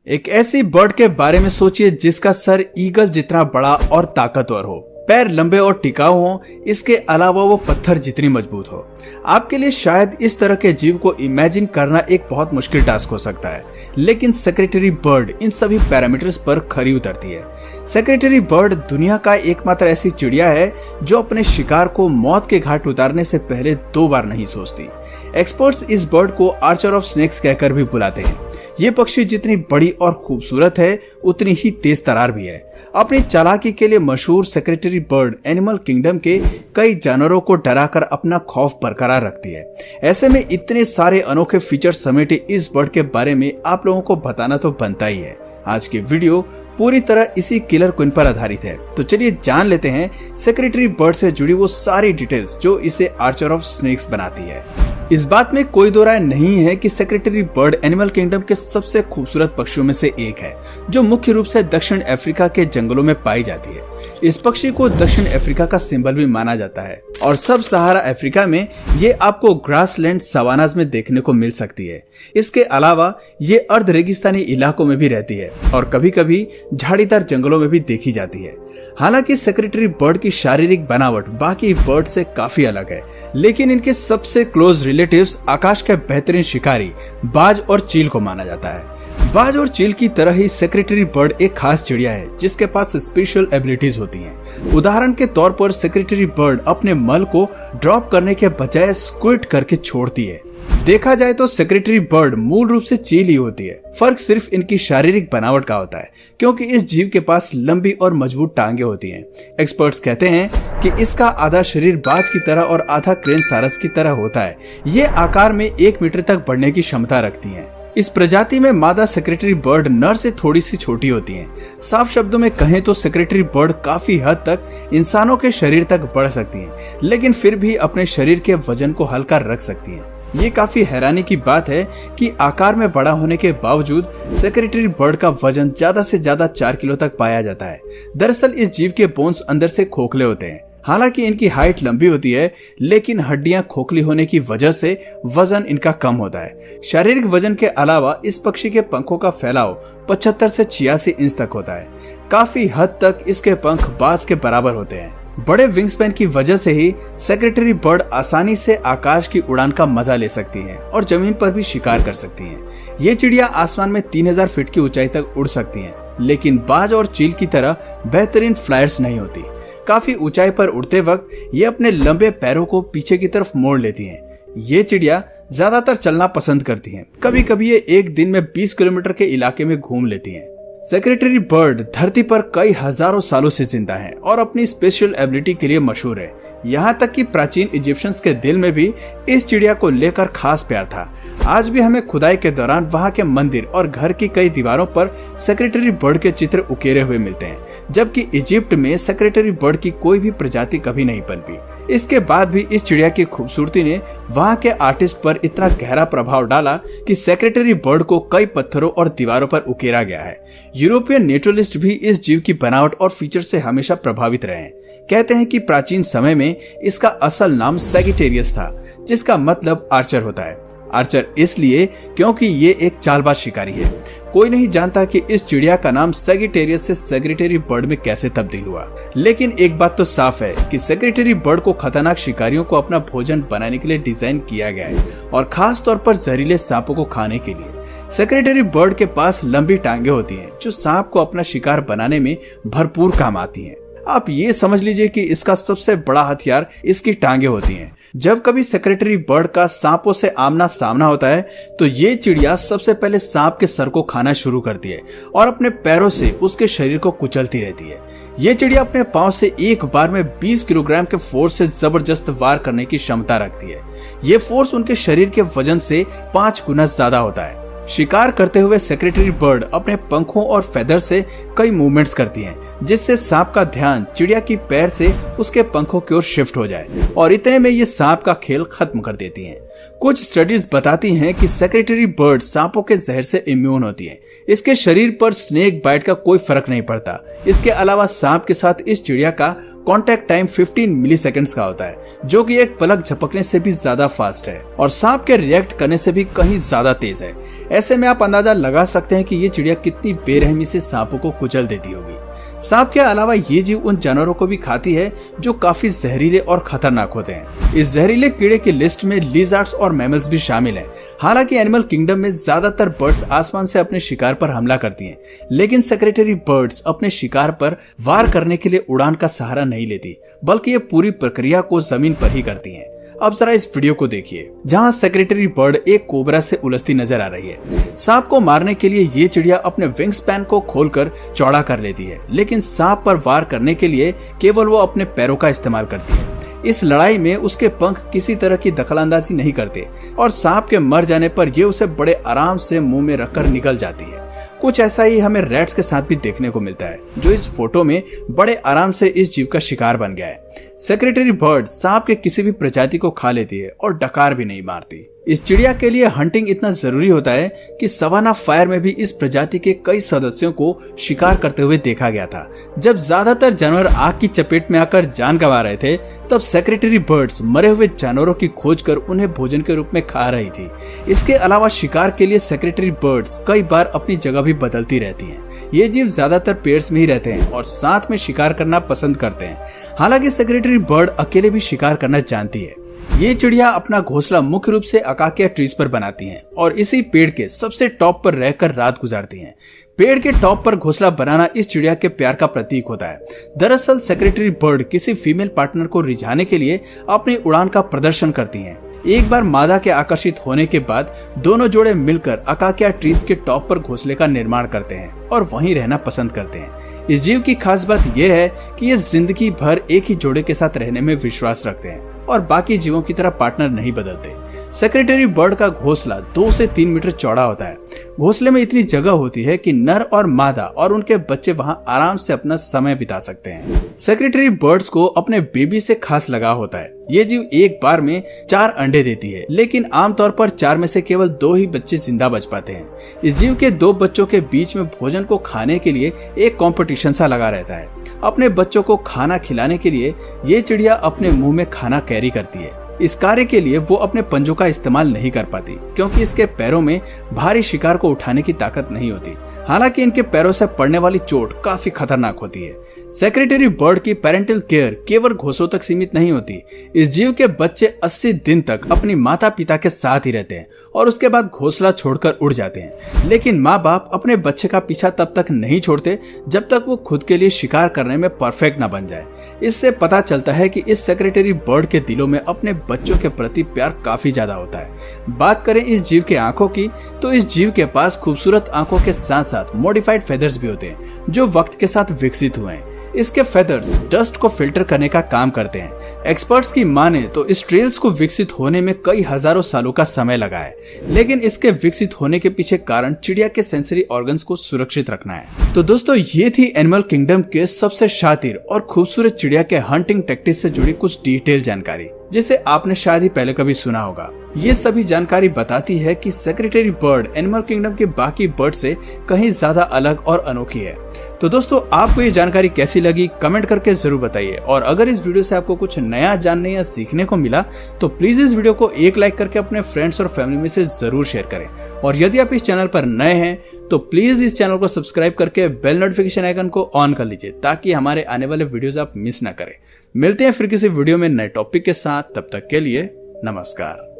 एक ऐसी बर्ड के बारे में सोचिए जिसका सर ईगल जितना बड़ा और ताकतवर हो, पैर लंबे और टिकाऊ हो, इसके अलावा वो पत्थर जितनी मजबूत हो। आपके लिए शायद इस तरह के जीव को इमेजिन करना एक बहुत मुश्किल टास्क हो सकता है, लेकिन सेक्रेटरी बर्ड इन सभी पैरामीटर्स पर खरी उतरती है। सेक्रेटरी बर्ड दुनिया का एकमात्र ऐसी चिड़िया है जो अपने शिकार को मौत के घाट उतारने से पहले 2 बार नहीं सोचती। एक्सपर्ट्स इस बर्ड को आर्चर ऑफ स्नेक्स कहकर भी बुलाते हैं। ये पक्षी जितनी बड़ी और खूबसूरत है उतनी ही तेज तरार भी है। अपनी चालाकी के लिए मशहूर सेक्रेटरी बर्ड एनिमल किंगडम के कई जानवरों को डराकर अपना खौफ बरकरार रखती है। ऐसे में इतने सारे अनोखे फीचर समेटे इस बर्ड के बारे में आप लोगों को बताना तो बनता ही है। आज की वीडियो पूरी तरह इसी किलर क्वीन पर आधारित है, तो चलिए जान लेते हैं सेक्रेटरी बर्ड से जुड़ी वो सारी डिटेल्स जो इसे आर्चर ऑफ स्नेक्स बनाती है। इस बात में कोई दो राय नहीं है कि सेक्रेटरी बर्ड एनिमल किंगडम के सबसे खूबसूरत पक्षियों में से एक है, जो मुख्य रूप से दक्षिण अफ्रीका के जंगलों में पाई जाती है। इस पक्षी को दक्षिण अफ्रीका का सिंबल भी माना जाता है और सब सहारा अफ्रीका में ये आपको ग्रासलैंड सवानाज में देखने को मिल सकती है। इसके अलावा ये अर्ध रेगिस्तानी इलाकों में भी रहती है और कभी कभी झाड़ीदार जंगलों में भी देखी जाती है। हालांकि सेक्रेटरी बर्ड की शारीरिक बनावट बाकी बर्ड से काफी अलग है, लेकिन इनके सबसे क्लोज रिलेटिव्स आकाश के बेहतरीन शिकारी बाज और चील को माना जाता है। बाज और चील की तरह ही सेक्रेटरी बर्ड एक खास चिड़िया है जिसके पास स्पेशल एबिलिटीज होती हैं। उदाहरण के तौर पर सेक्रेटरी बर्ड अपने मल को ड्रॉप करने के बजाय स्क्विट करके छोड़ती है। देखा जाए तो सेक्रेटरी बर्ड मूल रूप से चील ही होती है। फर्क सिर्फ इनकी शारीरिक बनावट का होता है, क्योंकि इस जीव के पास लंबी और मजबूत टांगे होती हैं। एक्सपर्ट्स कहते हैं कि इसका आधा शरीर बाज की तरह और आधा क्रेन सारस की तरह होता है। ये आकार में 1 मीटर तक बढ़ने की क्षमता रखती हैं। इस प्रजाति में मादा सेक्रेटरी बर्ड नर से थोड़ी सी छोटी होती हैं। साफ शब्दों में कहें तो सेक्रेटरी बर्ड काफी हद तक इंसानों के शरीर तक बढ़ सकती हैं, लेकिन फिर भी अपने शरीर के वजन को हल्का रख सकती हैं। ये काफी हैरानी की बात है कि आकार में बड़ा होने के बावजूद सेक्रेटरी बर्ड का वजन ज्यादा से ज्यादा 4 किलो तक पाया जाता है। दरअसल इस जीव के बोन्स अंदर से खोखले होते हैं। हालांकि इनकी हाइट लंबी होती है, लेकिन हड्डियां खोखली होने की वजह से वजन इनका कम होता है। शारीरिक वजन के अलावा इस पक्षी के पंखों का फैलाव 75 से 86 इंच तक होता है। काफी हद तक इसके पंख बाज के बराबर होते हैं। बड़े विंगस्पैन की वजह से ही सेक्रेटरी बर्ड आसानी से आकाश की उड़ान का मजा ले सकती है और जमीन पर भी शिकार कर सकती है। ये चिड़िया आसमान में 3000 फीट की ऊंचाई तक उड़ सकती है, लेकिन बाज और चील की तरह बेहतरीन फ्लायर्स नहीं होती। काफी ऊंचाई पर उड़ते वक्त ये अपने लंबे पैरों को पीछे की तरफ मोड़ लेती हैं। ये चिड़िया ज्यादातर चलना पसंद करती हैं। कभी कभी ये एक दिन में 20 किलोमीटर के इलाके में घूम लेती हैं। सेक्रेटरी बर्ड धरती पर कई हजारों सालों से जिंदा है और अपनी स्पेशल एबिलिटी के लिए मशहूर है। यहाँ तक कि प्राचीन इजिप्शियंस के दिल में भी इस चिड़िया को लेकर खास प्यार था। आज भी हमें खुदाई के दौरान वहाँ के मंदिर और घर की कई दीवारों पर सेक्रेटरी बर्ड के चित्र उकेरे हुए मिलते हैं, जबकि इजिप्ट में सेक्रेटरी बर्ड की कोई भी प्रजाति कभी नहीं पनपी। इसके बाद भी इस चिड़िया की खूबसूरती ने वहाँ के आर्टिस्ट पर इतना गहरा प्रभाव डाला कि सेक्रेटरी बर्ड को कई पत्थरों और दीवारों पर उकेरा गया है। यूरोपियन नेचुरलिस्ट भी इस जीव की बनावट और फीचर से हमेशा प्रभावित रहे हैं। कहते हैं कि प्राचीन समय में इसका असल नाम सैगिटेरियस था, जिसका मतलब आर्चर होता है। आर्चर इसलिए क्योंकि ये एक चालबाज शिकारी है। कोई नहीं जानता कि इस चिड़िया का नाम सैगिटेरियस से सेक्रेटरी बर्ड में कैसे तब्दील हुआ, लेकिन एक बात तो साफ है कि सेक्रेटरी बर्ड को खतरनाक शिकारियों को अपना भोजन बनाने के लिए डिजाइन किया गया है, और खास तौर पर जहरीले सांपों को खाने के लिए। सेक्रेटरी बर्ड के पास लंबी टांगे होती हैं जो सांप को अपना शिकार बनाने में भरपूर काम आती हैं। आप ये समझ लीजिए कि इसका सबसे बड़ा हथियार इसकी टांगे होती हैं। जब कभी सेक्रेटरी बर्ड का सांपों से आमना सामना होता है तो ये चिड़िया सबसे पहले सांप के सर को खाना शुरू करती है और अपने पैरों से उसके शरीर को कुचलती रहती है। ये चिड़िया अपने पांव से एक बार में 20 किलोग्राम के फोर्स से जबरदस्त वार करने की क्षमता रखती है। ये फोर्स उनके शरीर के वजन से 5 गुना ज्यादा होता है। शिकार करते हुए सेक्रेटरी बर्ड अपने पंखों और फेदर से कई मूवमेंट्स करती हैं, जिससे सांप का ध्यान चिड़िया की पैर से उसके पंखों की ओर शिफ्ट हो जाए और इतने में ये सांप का खेल खत्म कर देती हैं। कुछ स्टडीज बताती हैं कि सेक्रेटरी बर्ड सांपों के जहर से इम्यून होती है। इसके शरीर पर स्नेक बाइट का कोई फर्क नहीं पड़ता। इसके अलावा सांप के साथ इस चिड़िया का कांटेक्ट टाइम 15 मिली सेकेंड्स का होता है, जो कि एक पलक झपकने से भी ज्यादा फास्ट है और सांप के रिएक्ट करने से भी कहीं ज्यादा तेज है। ऐसे में आप अंदाजा लगा सकते हैं कि ये चिड़िया कितनी बेरहमी से सांपों को कुचल देती होगी। सांप के अलावा ये जीव उन जानवरों को भी खाती है जो काफी जहरीले और खतरनाक होते हैं। इस जहरीले कीड़े की लिस्ट में लिजर्ड्स और मैमल्स भी शामिल हैं। हालांकि एनिमल किंगडम में ज्यादातर बर्ड्स आसमान से अपने शिकार पर हमला करती हैं, लेकिन सेक्रेटरी बर्ड्स अपने शिकार पर वार करने के लिए उड़ान का सहारा नहीं लेती, बल्कि ये पूरी प्रक्रिया को जमीन पर ही करती हैं। अब जरा इस वीडियो को देखिए, जहां सेक्रेटरी बर्ड एक कोबरा से उलझती नजर आ रही है। सांप को मारने के लिए ये चिड़िया अपने विंग स्पैन को खोलकर चौड़ा कर लेती है, लेकिन सांप पर वार करने के लिए केवल वो अपने पैरों का इस्तेमाल करती है। इस लड़ाई में उसके पंख किसी तरह की दखलंदाजी नहीं करते और सांप के मर जाने पर ये उसे बड़े आराम से मुंह में रखकर निकल जाती है। कुछ ऐसा ही हमें रैट्स के साथ भी देखने को मिलता है, जो इस फोटो में बड़े आराम से इस जीव का शिकार बन गया है। सेक्रेटरी बर्ड सांप के किसी भी प्रजाति को खा लेती है और डकार भी नहीं मारती। इस चिड़िया के लिए हंटिंग इतना जरूरी होता है कि सवाना फायर में भी इस प्रजाति के कई सदस्यों को शिकार करते हुए देखा गया था। जब ज्यादातर जानवर आग की चपेट में आकर जान गंवा रहे थे, तब सेक्रेटरी बर्ड्स मरे हुए जानवरों की खोज कर उन्हें भोजन के रूप में खा रही थी। इसके अलावा शिकार के लिए सेक्रेटरी बर्ड्स कई बार अपनी जगह भी बदलती रहती हैं। ये जीव ज्यादातर पेड़्स में ही रहते हैं और साथ में शिकार करना पसंद करते हैं। हालांकि सेक्रेटरी बर्ड अकेले भी शिकार करना जानती है। ये चिड़िया अपना घोंसला मुख्य रूप से अकाकिया ट्रीज पर बनाती हैं और इसी पेड़ के सबसे टॉप पर रहकर रात गुजारती हैं। पेड़ के टॉप पर घोंसला बनाना इस चिड़िया के प्यार का प्रतीक होता है। दरअसल सेक्रेटरी बर्ड किसी फीमेल पार्टनर को रिझाने के लिए अपनी उड़ान का प्रदर्शन करती हैं। एक बार मादा के आकर्षित होने के बाद दोनों जोड़े मिलकर अकाकिया ट्रीज के टॉप पर घोंसले का निर्माण करते हैं और वहीं रहना पसंद करते हैं। इस जीव की खास बात यह है कि ये जिंदगी भर एक ही जोड़े के साथ रहने में विश्वास रखते हैं और बाकी जीवों की तरह पार्टनर नहीं बदलते। सेक्रेटरी बर्ड का घोंसला 2 से 3 मीटर चौड़ा होता है। घोंसले में इतनी जगह होती है कि नर और मादा और उनके बच्चे वहां आराम से अपना समय बिता सकते हैं। सेक्रेटरी बर्ड्स को अपने बेबी से खास लगाव होता है। ये जीव एक बार में 4 अंडे देती है, लेकिन आमतौर पर 4 में से केवल 2 ही बच्चे जिंदा बच पाते हैं। इस जीव के 2 बच्चों के बीच में भोजन को खाने के लिए एक कंपटीशन सा लगा रहता है। अपने बच्चों को खाना खिलाने के लिए ये चिड़िया अपने मुंह में खाना कैरी करती है। इस कार्य के लिए वो अपने पंजों का इस्तेमाल नहीं कर पाती, क्योंकि इसके पैरों में भारी शिकार को उठाने की ताकत नहीं होती। हालांकि इनके पैरों से पड़ने वाली चोट काफी खतरनाक होती है। सेक्रेटरी बर्ड की पेरेंटल केयर केवल घोंसलों तक सीमित नहीं होती। इस जीव के बच्चे 80 दिन तक अपनी माता पिता के साथ ही रहते हैं और उसके बाद घोंसला छोड़कर उड़ जाते हैं। लेकिन माँ बाप अपने बच्चे का पीछा तब तक नहीं छोड़ते जब तक वो खुद के लिए शिकार करने में परफेक्ट न बन जाए। इससे पता चलता है कि इस सेक्रेटरी बर्ड के दिलों में अपने बच्चों के प्रति प्यार काफी ज्यादा होता है। बात करें इस जीव के आंखों की, तो इस जीव के पास खूबसूरत आंखों के साथ मॉडिफाइड फेदर्स भी होते हैं, जो वक्त के साथ विकसित हुए हैं। इसके फेदर्स डस्ट को फिल्टर करने का काम करते हैं। एक्सपर्ट्स की माने तो इस ट्रेल्स को विकसित होने में कई हजारों सालों का समय लगा है, लेकिन इसके विकसित होने के पीछे कारण चिड़िया के सेंसरी ऑर्गन्स को सुरक्षित रखना है। तो दोस्तों, ये थी एनिमल किंगडम के सबसे शातिर और खूबसूरत चिड़िया के हंटिंग टैक्टिक्स से जुड़ी कुछ डिटेल जानकारी, जिसे आपने शायद ही पहले कभी सुना होगा। ये सभी जानकारी बताती है कि सेक्रेटरी बर्ड एनिमल किंगडम के बाकी बर्ड से कहीं ज्यादा अलग और अनोखी है। तो दोस्तों, आपको ये जानकारी कैसी लगी कमेंट करके जरूर बताइए, और अगर इस वीडियो से आपको कुछ नया जानने या सीखने को मिला तो प्लीज इस वीडियो को एक लाइक करके अपने फ्रेंड्स और फैमिली में से जरूर शेयर करें। और यदि आप इस चैनल पर नए हैं तो प्लीज इस चैनल को सब्सक्राइब करके बेल नोटिफिकेशन आइकन को ऑन कर लीजिए, ताकि हमारे आने वाले वीडियोस आप मिस ना करें। मिलते हैं फिर किसी वीडियो में नए टॉपिक के साथ, तब तक के लिए नमस्कार।